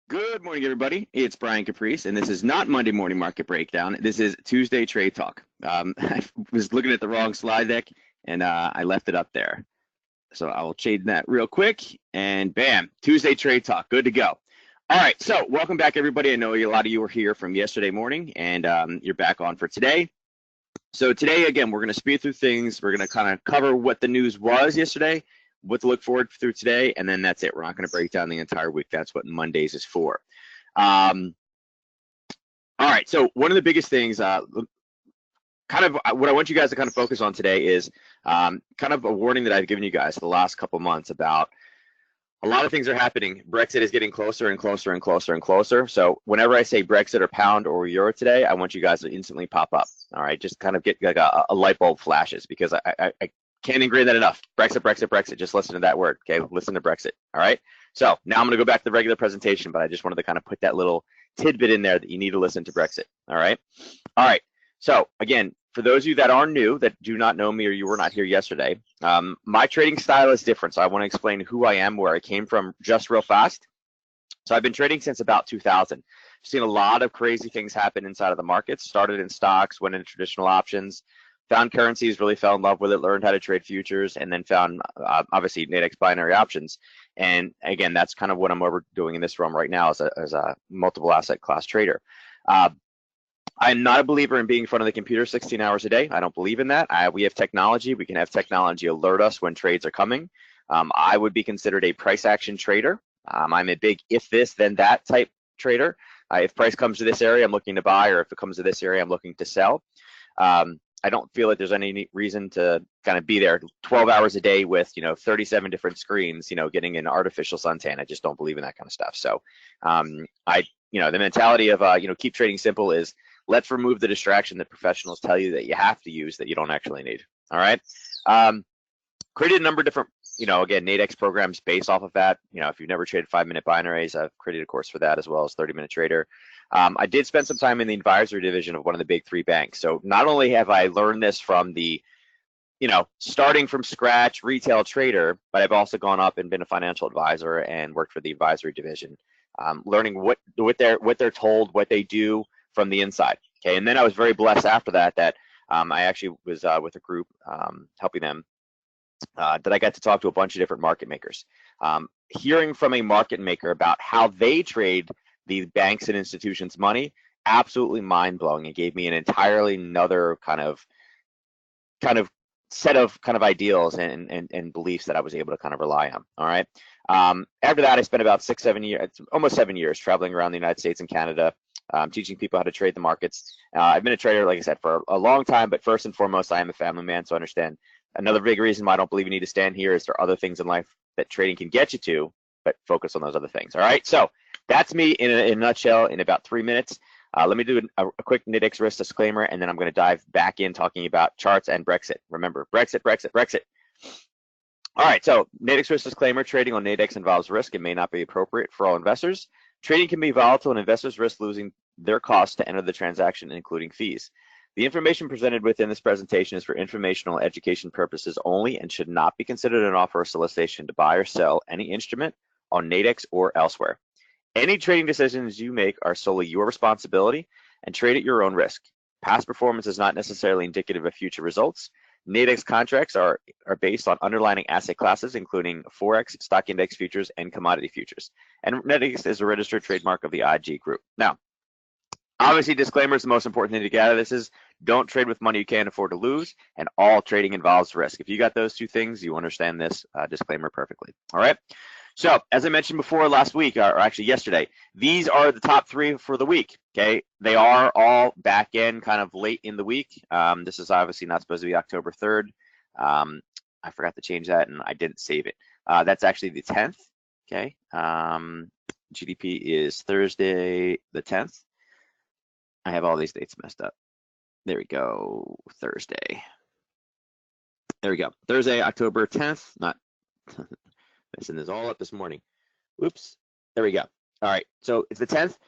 Good morning, everybody. It's Bryan Caprice, and this is not Monday Morning Market Breakdown. This is Tuesday Trade Talk. I was looking at the wrong slide deck, and I left it up there. So I will change that real quick, and bam, Tuesday Trade Talk, good to go. All right, so welcome back, everybody. I know a lot of you were here from yesterday morning, and you're back on for today. So today, again, we're going to speed through things. We're going to kind of cover what the news was yesterday, what to look forward through today, and then that's it. We're not going to break down the entire week. That's what Mondays is for. All right, so one of the biggest things, kind of what I want you guys to kind of focus on today is kind of a warning that I've given you guys for the last couple months about a lot of things are happening. Brexit is getting closer and closer and closer and closer. So whenever I say Brexit or pound or euro today, I want you guys to instantly pop up. All right, just kind of get like a light bulb flashes because I can't ingrain that enough. Brexit, Brexit, Brexit. Just listen to that word. Okay, listen to Brexit. All right. So now I'm going to go back to the regular presentation, but I just wanted to kind of put that little tidbit in there that you need to listen to Brexit. All right. All right. So again, for those of you that are new, that do not know me or you were not here yesterday, my trading style is different. So I want to explain who I am, where I came from just real fast. So I've been trading since about 2000. I've seen a lot of crazy things happen inside of the markets, started in stocks, went into traditional options, found currencies, really fell in love with it, learned how to trade futures, and then found obviously Nadex binary options. And again, that's kind of what I'm doing in this realm right now as a multiple asset class trader. I'm not a believer in being in front of the computer 16 hours a day. I don't believe in that. We have technology. We can have technology alert us when trades are coming. I would be considered a price action trader. I'm a big if this, then that type trader. If price comes to this area, I'm looking to buy, or if it comes to this area, I'm looking to sell. I don't feel like there's any reason to kind of be there 12 hours a day with, 37 different screens, getting an artificial suntan. I just don't believe in that kind of stuff. So the mentality of, keep trading simple is let's remove the distraction that professionals tell you that you have to use that you don't actually need. All right. Created a number of different, again, Nadex programs based off of that. If you've never traded 5-minute binaries, I've created a course for that as well as 30-minute trader. I did spend some time in the advisory division of one of the big 3 banks. So not only have I learned this from the, starting from scratch retail trader, but I've also gone up and been a financial advisor and worked for the advisory division, learning what they're told, what they do from the inside. Okay, and then I was very blessed after that I actually was with a group helping them that I got to talk to a bunch of different market makers. Hearing from a market maker about how they trade the banks and institutions' money, absolutely mind-blowing. It gave me an entirely another kind of set of ideals and beliefs that I was able to kind of rely on. All right. After that, I spent about 6-7 years, almost 7 years, traveling around the United States and Canada, teaching people how to trade the markets. I've been a trader, like I said, for a long time, but first and foremost, I am a family man, so I understand. Another big reason why I don't believe you need to stand here is there are other things in life that trading can get you to, but focus on those other things. All right. So that's me in a nutshell in about 3 minutes. Let me do a quick Nadex risk disclaimer, and then I'm going to dive back in talking about charts and Brexit. Remember, Brexit, Brexit, Brexit. All right, so Nadex risk disclaimer, trading on Nadex involves risk and may not be appropriate for all investors. Trading can be volatile and investors risk losing their costs to enter the transaction, including fees. The information presented within this presentation is for informational education purposes only and should not be considered an offer or solicitation to buy or sell any instrument on Nadex or elsewhere. Any trading decisions you make are solely your responsibility and trade at your own risk. Past performance is not necessarily indicative of future results. Nadex contracts are based on underlying asset classes, including Forex, stock index futures, and commodity futures. And Nadex is a registered trademark of the IG group. Now, obviously, disclaimer is the most important thing to get out of this is don't trade with money you can't afford to lose, and all trading involves risk. If you got those 2 things, you understand this disclaimer perfectly. All right. So as I mentioned before last week, or actually yesterday, these are the top 3 for the week, okay? They are all back in kind of late in the week. This is obviously not supposed to be October 3rd. I forgot to change that and I didn't save it. That's actually the 10th, okay? GDP is Thursday the 10th. I have all these dates messed up. There we go, Thursday. There we go, Thursday, October 10th, not messing this all up this morning. Oops, there we go. All right, so it's the 10th.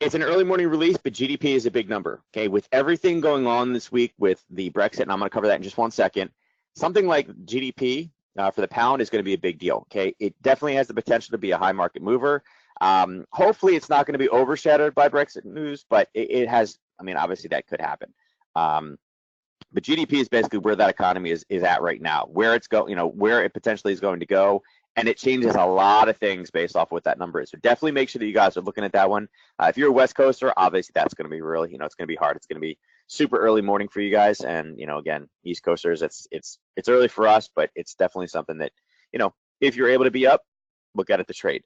It's an early morning release, but GDP is a big number, okay? With everything going on this week with the Brexit, and I'm gonna cover that in just 1 second, something like GDP for the pound is gonna be a big deal, okay? It definitely has the potential to be a high market mover. Hopefully it's not going to be overshadowed by Brexit news, but it has, I mean, obviously that could happen. But GDP is basically where that economy is at right now, where it's going, where it potentially is going to go. And it changes a lot of things based off what that number is. So definitely make sure that you guys are looking at that one. If you're a West Coaster, obviously that's going to be really, it's going to be hard. It's going to be super early morning for you guys. And, again, East Coasters, it's early for us, but it's definitely something that, if you're able to be up, look at it to trade.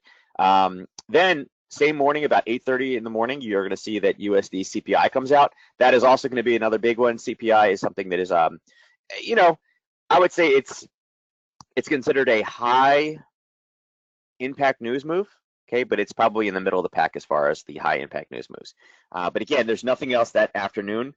Then same morning, about 8:30 in the morning, you're going to see that USD CPI comes out. That is also going to be another big one. CPI is something that is, I would say it's considered a high impact news move, okay, but it's probably in the middle of the pack as far as the high impact news moves. But again, there's nothing else that afternoon.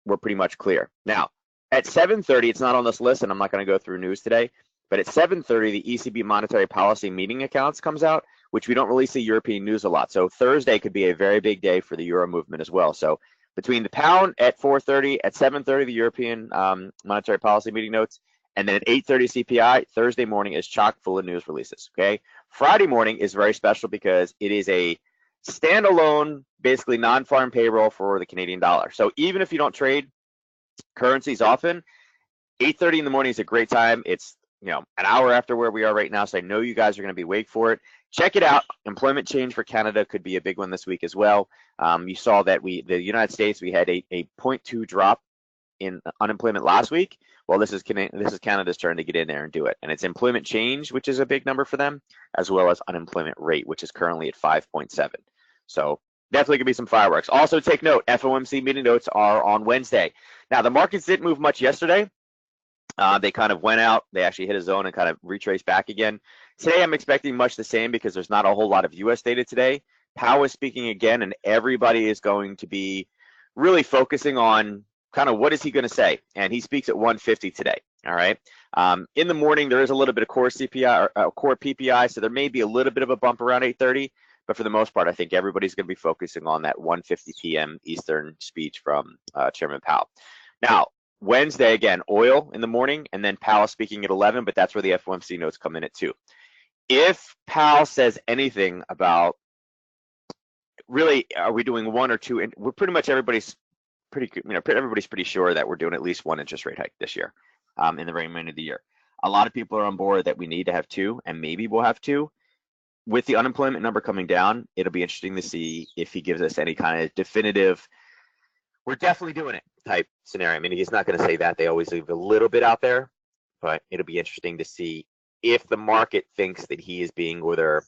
We're pretty much clear. Now, at 7:30, it's not on this list, and I'm not going to go through news today, but at 7:30, the ECB monetary policy meeting accounts comes out, which we don't really see European news a lot. So Thursday could be a very big day for the euro movement as well. So between the pound at 4:30, at 7:30, the European monetary policy meeting notes, and then at 8:30 CPI, Thursday morning is chock full of news releases, okay? Friday morning is very special because it is a standalone, basically non-farm payroll for the Canadian dollar. So even if you don't trade currencies often, 8:30 in the morning is a great time. It's, an hour after where we are right now, so I know you guys are going to be awake for it. Check it out. Employment change for Canada could be a big one this week as well. You saw that the United States, we had a 0.2 drop in unemployment last week. Well, this is Canada's turn to get in there and do it. And it's employment change, which is a big number for them, as well as unemployment rate, which is currently at 5.7. So definitely could be some fireworks. Also take note, FOMC meeting notes are on Wednesday. Now, the markets didn't move much yesterday. They kind of went out. They actually hit a zone and kind of retraced back again. Today, I'm expecting much the same because there's not a whole lot of U.S. data today. Powell is speaking again, and everybody is going to be really focusing on kind of what is he going to say, and he speaks at 150 today. All right. In the morning, there is a little bit of core CPI or core PPI, so there may be a little bit of a bump around 8:30, but for the most part, I think everybody's going to be focusing on that 1:50 p.m. Eastern speech from Chairman Powell. Now, Wednesday, again, oil in the morning, and then Powell speaking at 11, but that's where the FOMC notes come in at 2. If Powell says anything about really, are we doing 1 or 2, and we're pretty much everybody's pretty sure that we're doing at least 1 interest rate hike this year in the remainder of the year. A lot of people are on board that we need to have 2, and maybe we'll have 2. With the unemployment number coming down, it'll be interesting to see if he gives us any kind of definitive, we're definitely doing it type scenario. I mean, he's not going to say that. They always leave a little bit out there, but it'll be interesting to see if the market thinks that he is being whether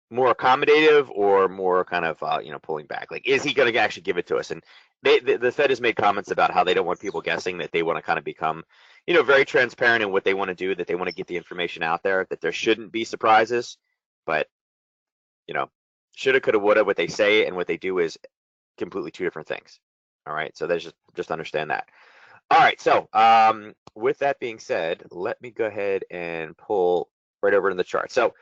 more accommodative or more kind of pulling back. Like, is he going to actually give it to us? And the Fed has made comments about how they don't want people guessing, that they want to kind of become very transparent in what they want to do, that they want to get the information out there, that there shouldn't be surprises. But shoulda, coulda, woulda, what they say and what they do is completely 2 different things. All right, so there's just understand that. All right, so with that being said, let me go ahead and pull right over in the chart. So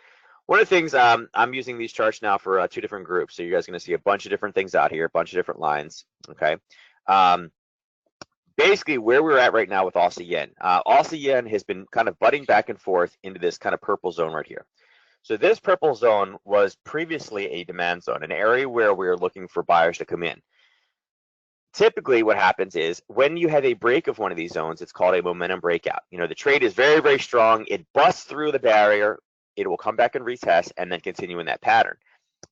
one of the things, I'm using these charts now for 2 different groups. So you guys are going to see a bunch of different things out here, a bunch of different lines, okay? Basically, where we're at right now with Aussie Yen. Aussie Yen has been kind of butting back and forth into this kind of purple zone right here. So this purple zone was previously a demand zone, an area where we were looking for buyers to come in. Typically, what happens is when you have a break of one of these zones, it's called a momentum breakout. The trade is very, very strong. It busts through the barrier. It will come back and retest and then continue in that pattern.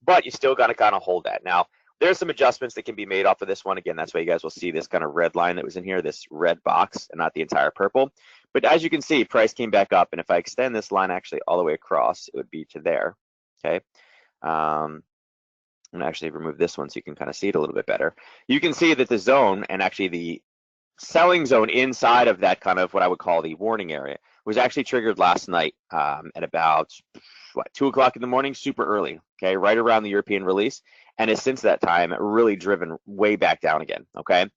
But you still got to kind of hold that. Now, there's some adjustments that can be made off of this one. Again, that's why you guys will see this kind of red line that was in here, this red box, and not the entire purple. But as you can see, price came back up. And if I extend this line actually all the way across, it would be to there, okay? I'm going to actually remove this one so you can kind of see it a little bit better. You can see that the zone and actually the selling zone inside of that kind of what I would call the warning area was actually triggered last night at about 2 o'clock in the morning, super early, okay, right around the European release, and has since that time really driven way back down again, okay?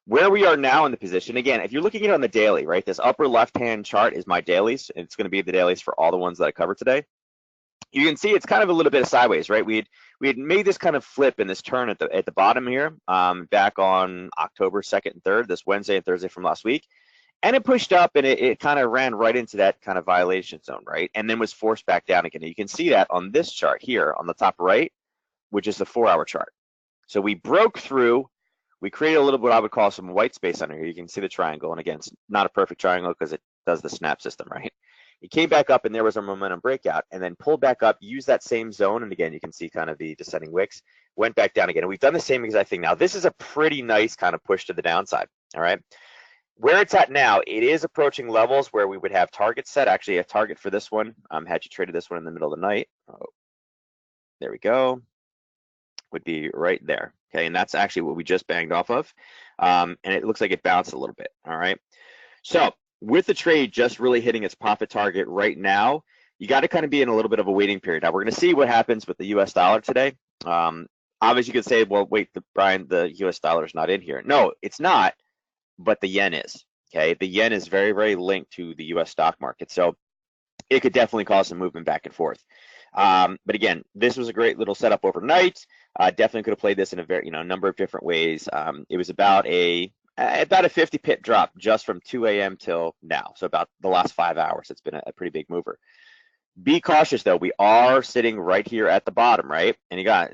Where we are now in the position, again, if you're looking at it on the daily, right, this upper left-hand chart is my dailies. It's going to be the dailies for all the ones that I covered today. You can see it's kind of a little bit of sideways, right? We had made this kind of flip in this turn at the bottom here back on October 2nd and 3rd, this Wednesday and Thursday from last week. And it pushed up, and it kind of ran right into that kind of violation zone, right? And then was forced back down again. And you can see that on this chart here on the top right, which is the 4-hour chart. So we broke through. We created a little bit what I would call some white space under here. You can see the triangle. And again, it's not a perfect triangle because it does the snap system, right? It came back up, and there was a momentum breakout, and then pulled back up, used that same zone. And again, you can see kind of the descending wicks, went back down again. And we've done the same exact thing now. This is a pretty nice kind of push to the downside, all right? Where it's at now, it is approaching levels where we would have targets set. Actually, a target for this one, had you traded this one in the middle of the night, oh, there we go, would be right there. Okay, and that's actually what we just banged off of. And it looks like it bounced a little bit, all right? So with the trade just really hitting its profit target right now, you got to kind of be in a little bit of a waiting period. Now, we're going to see what happens with the US dollar today. Obviously, you could say, well, wait, Brian, the US dollar is not in here. No, it's not. But the yen is, okay? The yen is very, very linked to the US stock market. So it could definitely cause some movement back and forth. But again, this was a great little setup overnight. Definitely could have played this in a very, number of different ways. It was about a 50 pip drop just from 2 a.m. till now. So about the last 5 hours, it's been a pretty big mover. Be cautious though. We are sitting right here at the bottom, right? And you got,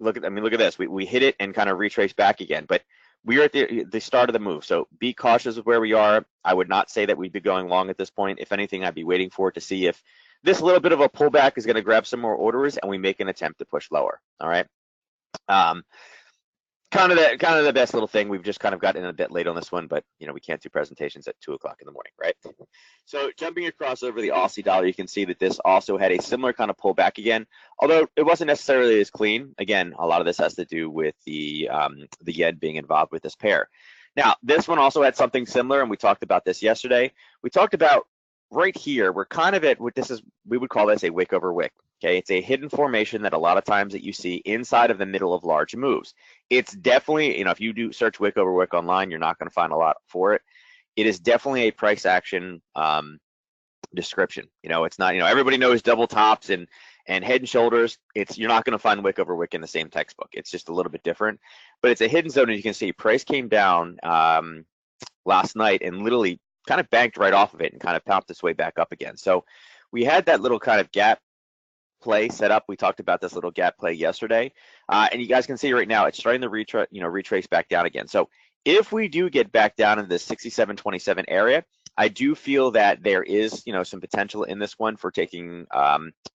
look at this. We hit it and kind of retraced back again, but we are at the start of the move, so be cautious of where we are. I would not say that we'd be going long at this point. If anything, I'd be waiting for it to see if this little bit of a pullback is going to grab some more orders and we make an attempt to push lower, all right? Kind of the best little thing. We've just kind of gotten in a bit late on this one, but we can't do presentations at 2 o'clock in the morning, right? So jumping across over the Aussie dollar, you can see that this also had a similar kind of pullback again, although it wasn't necessarily as clean. Again, a lot of this has to do with the yen being involved with this pair. Now, this one also had something similar, and we talked about this yesterday. We talked about right here, we're kind of at what we would call this a wick over wick. Okay, it's a hidden formation that a lot of times that you see inside of the middle of large moves. It's definitely, if you do search wick over wick online, you're not going to find a lot for it. It is definitely a price action description. It's not, everybody knows double tops and head and shoulders. You're not going to find wick over wick in the same textbook. It's just a little bit different, but it's a hidden zone. And you can see price came down last night and literally kind of banked right off of it and kind of popped its way back up again. So we had that little kind of gap play set up. We talked about this little gap play yesterday, and you guys can see right now it's starting to retrace back down again. So if we do get back down in the 67.27 area, I do feel that there is some potential in this one for taking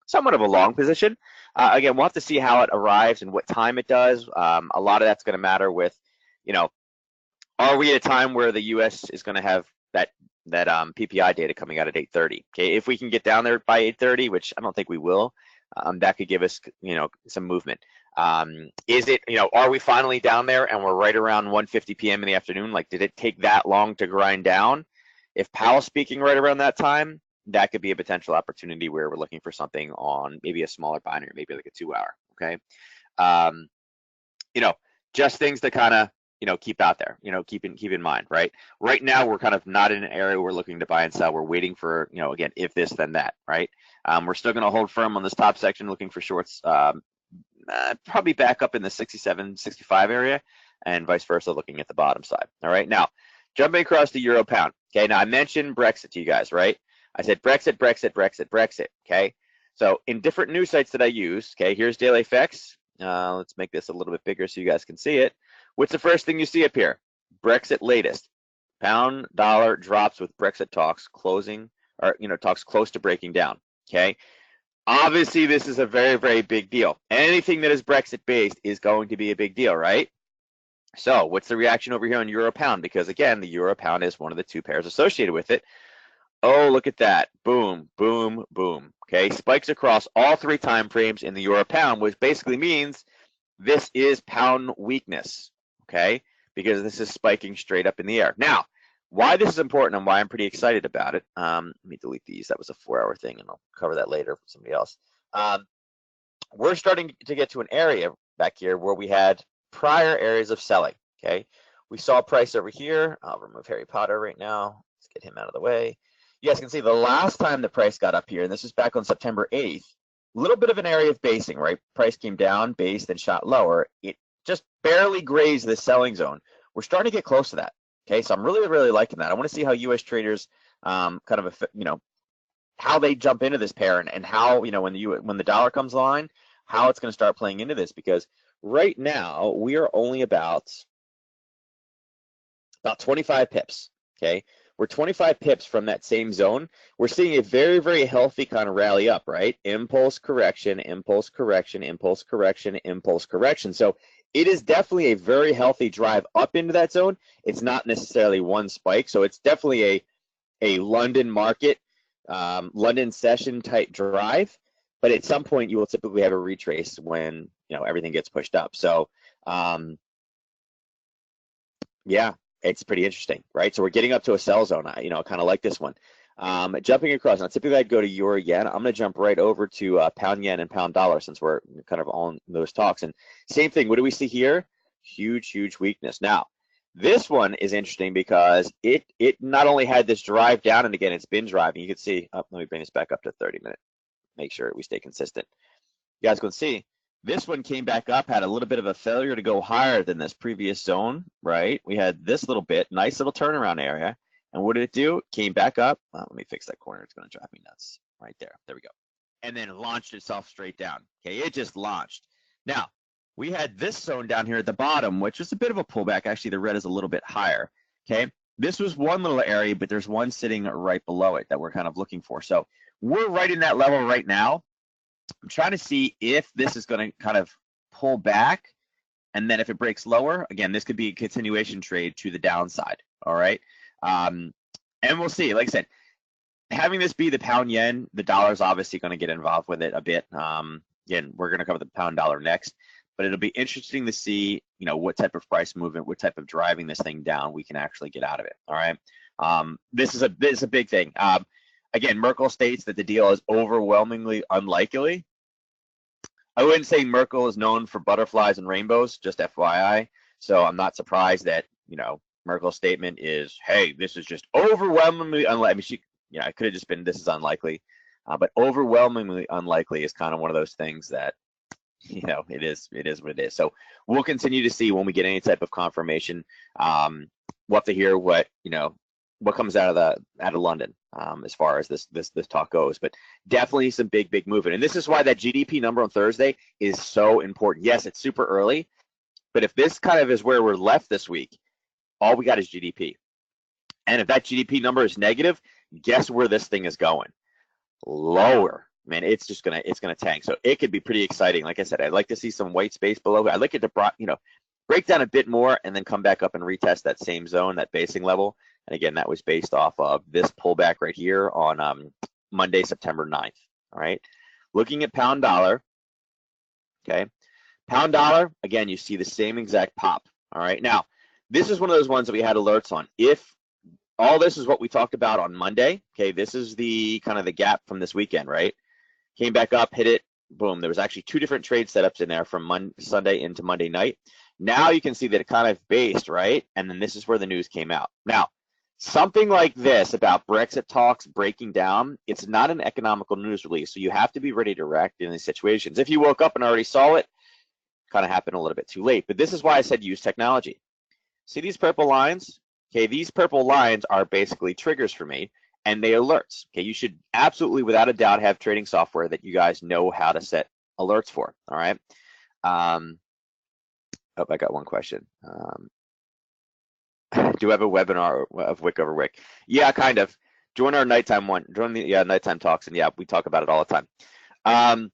somewhat of a long position. Again, we'll have to see how it arrives and what time it does. A lot of that's going to matter with are we at a time where the US is going to have that PPI data coming out at 8:30? Okay, if we can get down there by 8:30, which I don't think we will, that could give us some movement. Is it are we finally down there and we're right around 1:50 p.m. in the afternoon? Like, did it take that long to grind down? If Powell's speaking right around that time, that could be a potential opportunity where we're looking for something on maybe a smaller binary, maybe like a 2-hour. Okay, just things to kind of keep out there, keep in mind, right? Right now, we're kind of not in an area we're looking to buy and sell. We're waiting for, again, if this, then that, right? We're still going to hold firm on this top section, looking for shorts, probably back up in the 67, 65 area, and vice versa, looking at the bottom side. All right, now, jumping across to Euro Pound. Okay, now I mentioned Brexit to you guys, right? I said Brexit, Brexit, Brexit, Brexit, okay? So in different news sites that I use, okay, here's Daily FX. Let's make this a little bit bigger so you guys can see it. What's the first thing you see up here? Brexit latest. Pound dollar drops with Brexit talks closing, or talks close to breaking down. Okay. Obviously, this is a very, very big deal. Anything that is Brexit based is going to be a big deal, right? So what's the reaction over here on Euro Pound? Because again, the Euro Pound is one of the two pairs associated with it. Oh, look at that. Boom, boom, boom. Okay. Spikes across all 3 time frames in the Euro Pound, which basically means this is pound weakness. Okay, because this is spiking straight up in the air. Now, why this is important and why I'm pretty excited about it, let me delete these. That was a 4-hour thing, and I'll cover that later for somebody else. We're starting to get to an area back here where we had prior areas of selling, okay? We saw price over here. I'll remove Harry Potter right now. Let's get him out of the way. You guys can see the last time the price got up here, and this is back on September 8th, a little bit of an area of basing, right? Price came down, based, and shot lower. It just barely grazed the selling zone. We're starting to get close to that. Okay, so I'm really, really liking that. I want to see how U.S. traders kind of, how they jump into this pair and how, when the dollar comes online, how it's going to start playing into this, because right now we are only about 25 pips. Okay, we're 25 pips from that same zone. We're seeing a very, very healthy kind of rally up, right? Impulse correction, impulse correction, impulse correction, impulse correction. So it is definitely a very healthy drive up into that zone. It's not necessarily one spike, so it's definitely a London market, London session type drive. But at some point, you will typically have a retrace when everything gets pushed up. So yeah, it's pretty interesting, right? So we're getting up to a sell zone. I kind of like this one. Jumping across. Now, typically I'd go to euro yen. I'm going to jump right over to pound yen and pound dollar since we're kind of on those talks. And same thing. What do we see here? Huge, huge weakness. Now, this one is interesting because it not only had this drive down, and again, it's been driving. You can see. Let me bring this back up to 30 minutes. Make sure we stay consistent. You guys can see. This one came back up, had a little bit of a failure to go higher than this previous zone, right? We had this little bit, nice little turnaround area. And what did it do? It came back up. Let me fix that corner. It's going to drive me nuts right there. There we go. And then it launched itself straight down. Okay, it just launched. Now, we had this zone down here at the bottom, which is a bit of a pullback. Actually, the red is a little bit higher. Okay, this was one little area, but there's one sitting right below it that we're kind of looking for. So we're right in that level right now. I'm trying to see if this is going to kind of pull back, and then if it breaks lower, again, this could be a continuation trade to the downside, all right? And we'll see. Like I said, having this be the pound yen, the dollar is obviously going to get involved with it a bit. Again, we're going to cover the pound dollar next, but it'll be interesting to see, what type of price movement, what type of driving this thing down we can actually get out of it, all right? This is a big thing. Again, Merkel states that the deal is overwhelmingly unlikely. I wouldn't say Merkel is known for butterflies and rainbows, just FYI. So I'm not surprised that, Merkel's statement is, hey, this is just overwhelmingly unlikely. I mean, it could have just been, this is unlikely. But overwhelmingly unlikely is kind of one of those things that, it is what it is. So we'll continue to see when we get any type of confirmation. We'll have to hear what comes out of London as far as this talk goes, but definitely some big movement. And this is why that GDP number on Thursday is so important. Yes, it's super early, but if this kind of is where we're left this week, all we got is GDP. And if that GDP number is negative, guess where this thing is going? Lower. Man, it's gonna tank. So it could be pretty exciting. Like I said, I'd like to see some white space below. I'd like it to break down a bit more and then come back up and retest that same zone, that basing level. And again, that was based off of this pullback right here on Monday, September 9th. All right. Looking at pound dollar. Okay. Pound dollar, again, you see the same exact pop. All right. Now, this is one of those ones that we had alerts on. If all this is what we talked about on Monday, okay, this is the kind of the gap from this weekend, right? Came back up, hit it, boom. There was actually two different trade setups in there from Sunday into Monday night. Now you can see that it kind of based, right? And then this is where the news came out. Now, something like this about Brexit talks breaking down, it's not an economical news release, so you have to be ready to react in these situations. If you woke up and already saw it, kind of happened a little bit too late. But this is why I said use technology. See these purple lines? Okay, these purple lines are basically triggers for me, and they alerts. Okay, you should absolutely, without a doubt, have trading software that you guys know how to set alerts for. All right. Oh, I got one question. Do you have a webinar of Wick over Wick? Yeah, kind of. Join our nighttime one. Join the nighttime talks, and yeah, we talk about it all the time.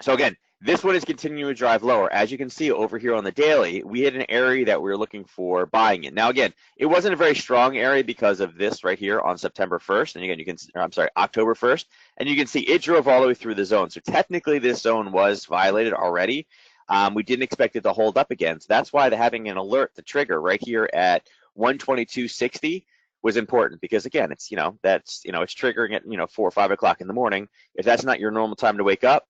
So again, this one is continuing to drive lower. As you can see over here on the daily, we hit an area that we were looking for buying in. Now again, it wasn't a very strong area because of this right here on September 1st, and again, October 1st, and you can see it drove all the way through the zone. So technically, this zone was violated already. We didn't expect it to hold up again. So that's why having an alert to trigger right here at 122.60 was important, because again, it's it's triggering at 4 or 5 o'clock in the morning. If that's not your normal time to wake up,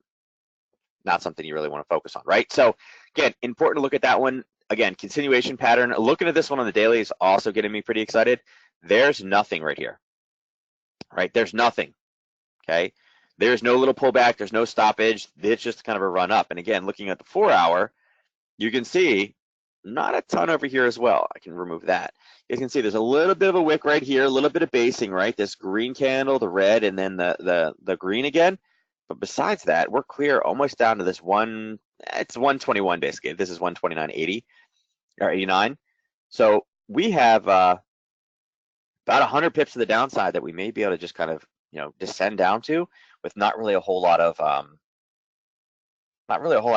not something you really want to focus on, right? So again, important to look at that one. Again, continuation pattern. Looking at this one on the daily is also getting me pretty excited. There's nothing right here, right? There's nothing, okay? There's no little pullback. There's no stoppage. It's just kind of a run up. And again, looking at the 4 hour, you can see not a ton over here as well. I can remove that. You can see there's a little bit of a wick right here, a little bit of basing, right? This green candle, the red, and then the green again. But besides that, we're clear almost down to this one. It's 121 basically. This is 129.80 or 89. So we have about 100 pips to the downside that we may be able to just kind of, you know, descend down to with not really a whole lot of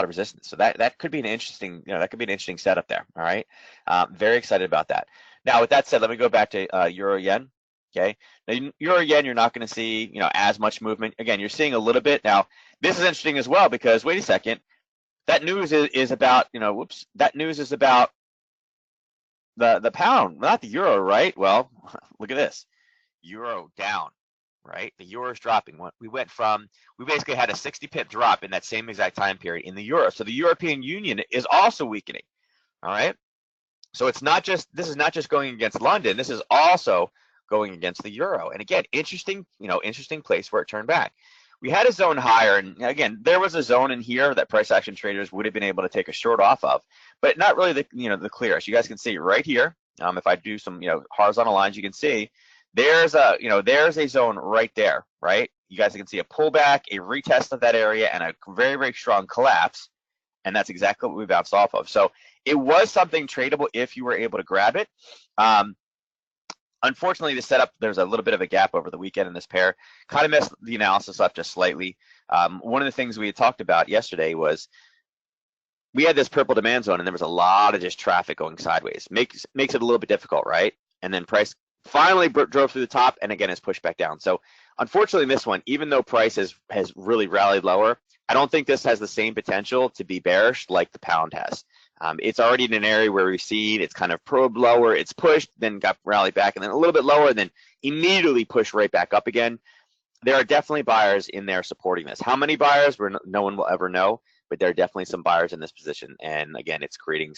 resistance. So that could be an interesting, you know, that could be an interesting setup there. All right, very excited about that. Now, with that said, let me go back to euro yen. Okay, now euro yen, you're not going to see, you know, as much movement. Again, you're seeing a little bit. Now, this is interesting as well because wait a second, that news is about, you know, whoops, that news is about the pound, not the euro, right? Well, look at this, euro down. Right, the euro is dropping. We basically had a 60 pip drop in that same exact time period in the euro. So the European Union is also weakening. All right, so this is not just going against London. This is also going against the euro. And again, interesting place where it turned back. We had a zone higher, and again, there was a zone in here that price action traders would have been able to take a short off of, but not really the clearest. You guys can see right here. If I do some horizontal lines, you can see. There's a zone right there, right? You guys can see a pullback, a retest of that area, and a very, very strong collapse, and that's exactly what we bounced off of. So it was something tradable if you were able to grab it. Unfortunately, the setup, there's a little bit of a gap over the weekend in this pair. Kind of messed the analysis up just slightly. One of the things we had talked about yesterday was we had this purple demand zone, and there was a lot of just traffic going sideways. Makes it a little bit difficult, right? And then price finally drove through the top, and again, it's pushed back down. So unfortunately, this one, even though price has really rallied lower, I don't think this has the same potential to be bearish like the pound has. It's already in an area where we've seen it's kind of probed lower, it's pushed, then got rallied back, and then a little bit lower, and then immediately pushed right back up again. There are definitely buyers in there supporting this. How many buyers? No one will ever know, but there are definitely some buyers in this position. And again, it's creating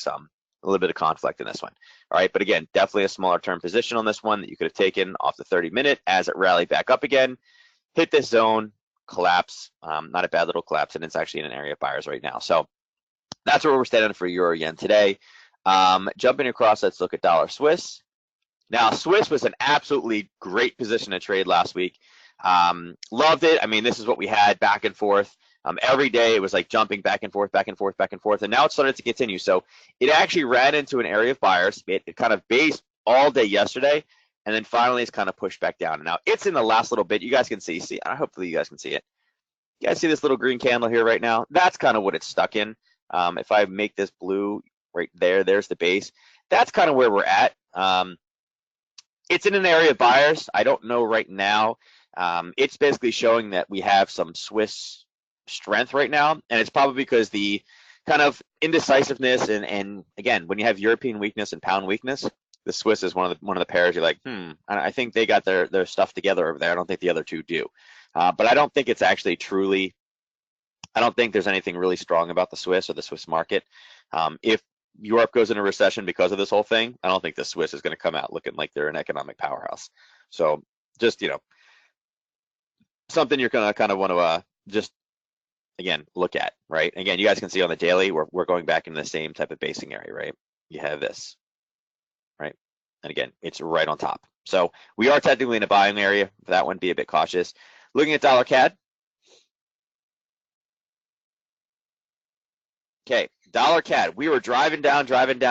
a little bit of conflict in this one. All right, but again, definitely a smaller term position on this one that you could have taken off the 30-minute as it rallied back up again, hit this zone, collapse, not a bad little collapse, and it's actually in an area of buyers right now. So that's where we're standing for euro yen today. Jumping across, let's look at dollar Swiss. Now, Swiss was an absolutely great position to trade last week. Loved it. I mean, this is what we had back and forth. Every day it was like jumping back and forth, back and forth, back and forth, and now it started to continue. So it actually ran into an area of buyers. It kind of based all day yesterday, and then finally it's kind of pushed back down. And now it's in the last little bit. You guys can see. Hopefully you guys can see it. You guys see this little green candle here right now? That's kind of what it's stuck in. If I make this blue right there, there's the base. That's kind of where we're at. It's in an area of buyers. I don't know right now. It's basically showing that we have some Swiss strength right now, and it's probably because the kind of indecisiveness and again, when you have European weakness and pound weakness, the Swiss is one of the pairs you're like, I think they got their stuff together over there. I don't think the other two do, but I don't think it's actually truly. I don't think there's anything really strong about the Swiss or the Swiss market. If Europe goes into recession because of this whole thing, I don't think the Swiss is going to come out looking like they're an economic powerhouse. So just something you're gonna kind of want to just again look at, right? Again, you guys can see on the daily we're going back into the same type of basing area, right? You have this, right? And again, it's right on top. So we are technically in a buying area. For that one, be a bit cautious. Looking at dollar CAD. Okay, dollar CAD. We were driving down,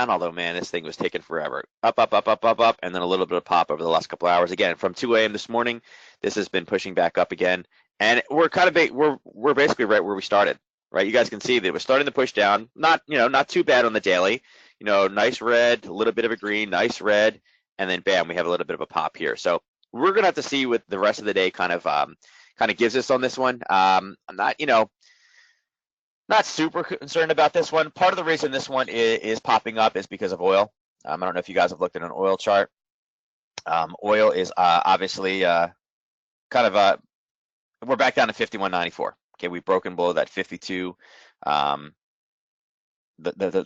although man, this thing was taking forever. Up, and then a little bit of pop over the last couple of hours. Again, from 2 a.m. this morning, this has been pushing back up again. And we're kind of we're basically right where we started, right? You guys can see that it was starting to push down. Not too bad on the daily. Nice red, a little bit of a green, nice red, and then bam, we have a little bit of a pop here. So we're gonna have to see what the rest of the day kind of gives us on this one. I'm not super concerned about this one. Part of the reason this one is popping up is because of oil. I don't know if you guys have looked at an oil chart. Oil is obviously we're back down to 51.94. Okay, we've broken below that 52, the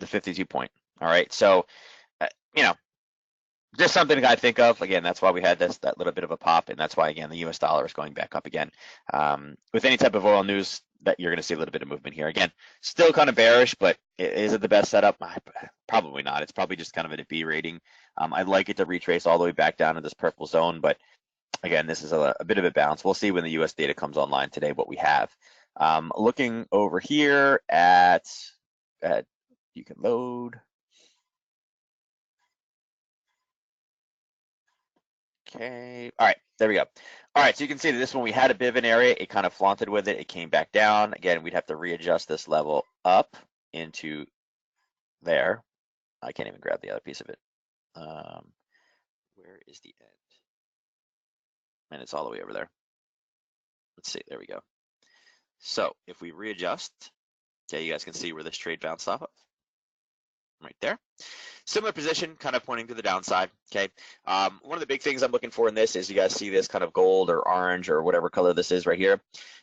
52 point. All right, so just something to kind of think of. Again, that's why we had that little bit of a pop, and that's why again the U.S. dollar is going back up again. With any type of oil news, that you're going to see a little bit of movement here. Again, still kind of bearish, but is it the best setup? Probably not. It's probably just kind of at a B rating. I'd like it to retrace all the way back down to this purple zone, but again, this is a bit of a bounce. We'll see when the US data comes online today what we have. Looking over here at, you can load. Okay, all right, there we go. All right, so you can see that this one, we had a bit of an area, it kind of flaunted with it, it came back down. Again, we'd have to readjust this level up into there. I can't even grab the other piece of it. Where is the end? And it's all the way over there. Let's see, there we go. So if we readjust, okay, you guys can see where this trade bounced off of. Right there. Similar position, kind of pointing to the downside, okay? One of the big things I'm looking for in this is you guys see this kind of gold or orange or whatever color this is right here.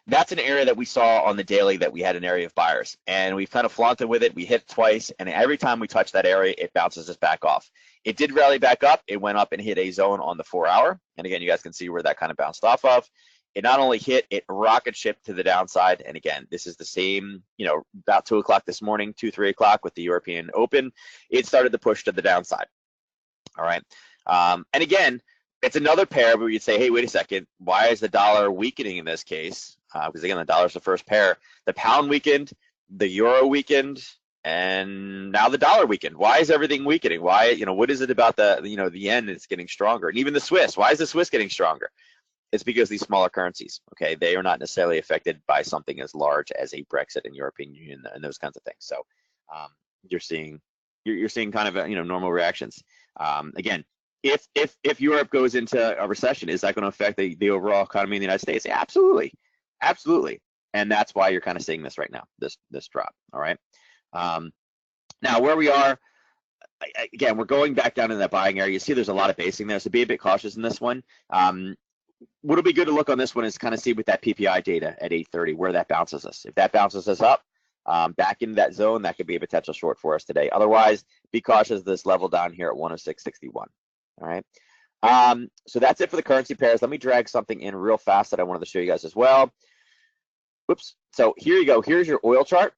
That's an area that we saw on the daily that we had an area of buyers. And we've kind of flaunted with it. We hit twice, and every time we touch that area, it bounces us back off. It did rally back up. It went up and hit a zone on the 4 hour. And again, you guys can see where that kind of bounced off of. It not only hit, it rocket shipped to the downside. And again, this is the same, you know, about 2 o'clock this morning, 3 o'clock with the European Open. It started to push to the downside. All right. And again, it's another pair where you'd say, hey, wait a second, why is the dollar weakening in this case? Because again, the dollar's the first pair. The pound weakened, the euro weakened, and now the dollar weakened. Why is everything weakening? Why, you know, what is it about the, you know, the yen that's getting stronger? And even the Swiss, why is the Swiss getting stronger? It's because these smaller currencies, okay, they are not necessarily affected by something as large as a Brexit and European Union and those kinds of things. So you're seeing kind of you know, normal reactions. Again, if Europe goes into a recession, is that going to affect the overall economy in the United States? Yeah, absolutely, absolutely. And that's why you're kind of seeing this right now, this drop. All right. Now where we are. Again, we're going back down in that buying area. You see there's a lot of basing there, so be a bit cautious in this one. What'll be good to look on this one is kind of see with that PPI data at 8:30 where that bounces us. If that bounces us up back into that zone, that could be a potential short for us today. Otherwise, be cautious of this level down here at 106.61. All right. So that's it for the currency pairs. Let me drag something in real fast that I wanted to show you guys as well. Whoops. So here you go. Here's your oil chart.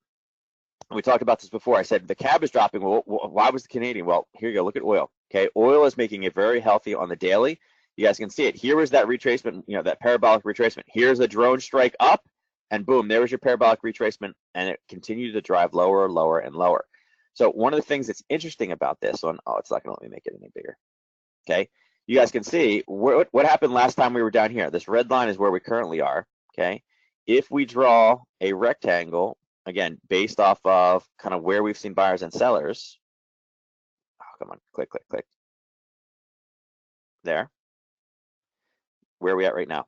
We talked about this before. I said the CAB is dropping. Well, why was the Canadian? Well, here you go. Look at oil. Okay, oil is making it very healthy on the daily. You guys can see it. Here was that retracement, you know, that parabolic retracement. Here's a drone strike up, and boom, there was your parabolic retracement, and it continued to drive lower, lower, and lower. So one of the things that's interesting about this one, oh, it's not going to let me make it any bigger. Okay, you guys can see what happened last time we were down here. This red line is where we currently are. Okay, if we draw a rectangle, again, based off of kind of where we've seen buyers and sellers. Oh, come on, click, click, click. There. Where are we at right now?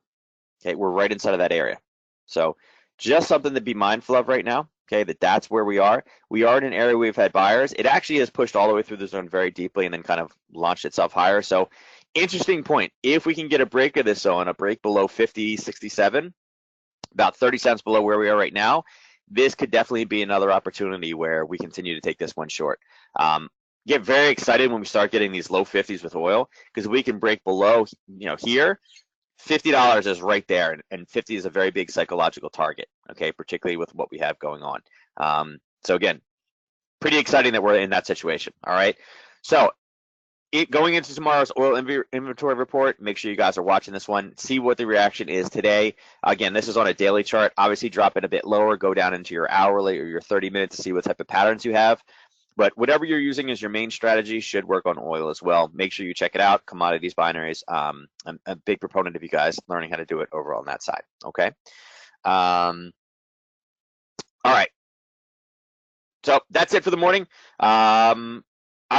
Okay, we're right inside of that area. So just something to be mindful of right now, okay, that's where we are. We are in an area we've had buyers. It actually has pushed all the way through the zone very deeply and then kind of launched itself higher. So interesting point. If we can get a break of this zone, a break below 50.67, about 30 cents below where we are right now, this could definitely be another opportunity where we continue to take this one short. Get very excited when we start getting these low 50s with oil, because we can break below, you know, here, $50 is right there, and 50 is a very big psychological target, okay, particularly with what we have going on. So again, pretty exciting that we're in that situation, all right? So going into tomorrow's oil inventory report, make sure you guys are watching this one, see what the reaction is today. Again, this is on a daily chart, obviously drop it a bit lower, go down into your hourly or your 30 minutes to see what type of patterns you have. But whatever you're using as your main strategy should work on oil as well. Make sure you check it out, commodities, binaries. I'm a big proponent of you guys learning how to do it over on that side, okay? All right, so that's it for the morning. I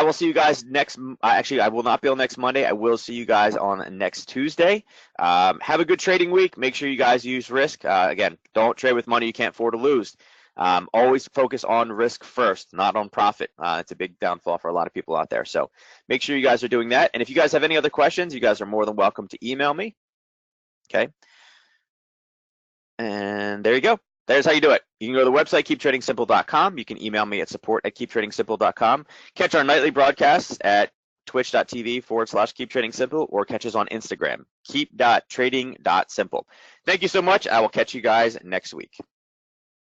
will see you guys next, actually I will not be on next Monday. I will see you guys on next Tuesday. Have a good trading week. Make sure you guys use risk. Again, don't trade with money you can't afford to lose. Always focus on risk first, not on profit. It's a big downfall for a lot of people out there. So make sure you guys are doing that. And if you guys have any other questions, you guys are more than welcome to email me. Okay. And there you go. There's how you do it. You can go to the website, keeptradingsimple.com. You can email me at support@keeptradingsimple.com. Catch our nightly broadcasts at twitch.tv/keeptradingsimple or catch us on Instagram, keep.trading.simple. Thank you so much. I will catch you guys next week.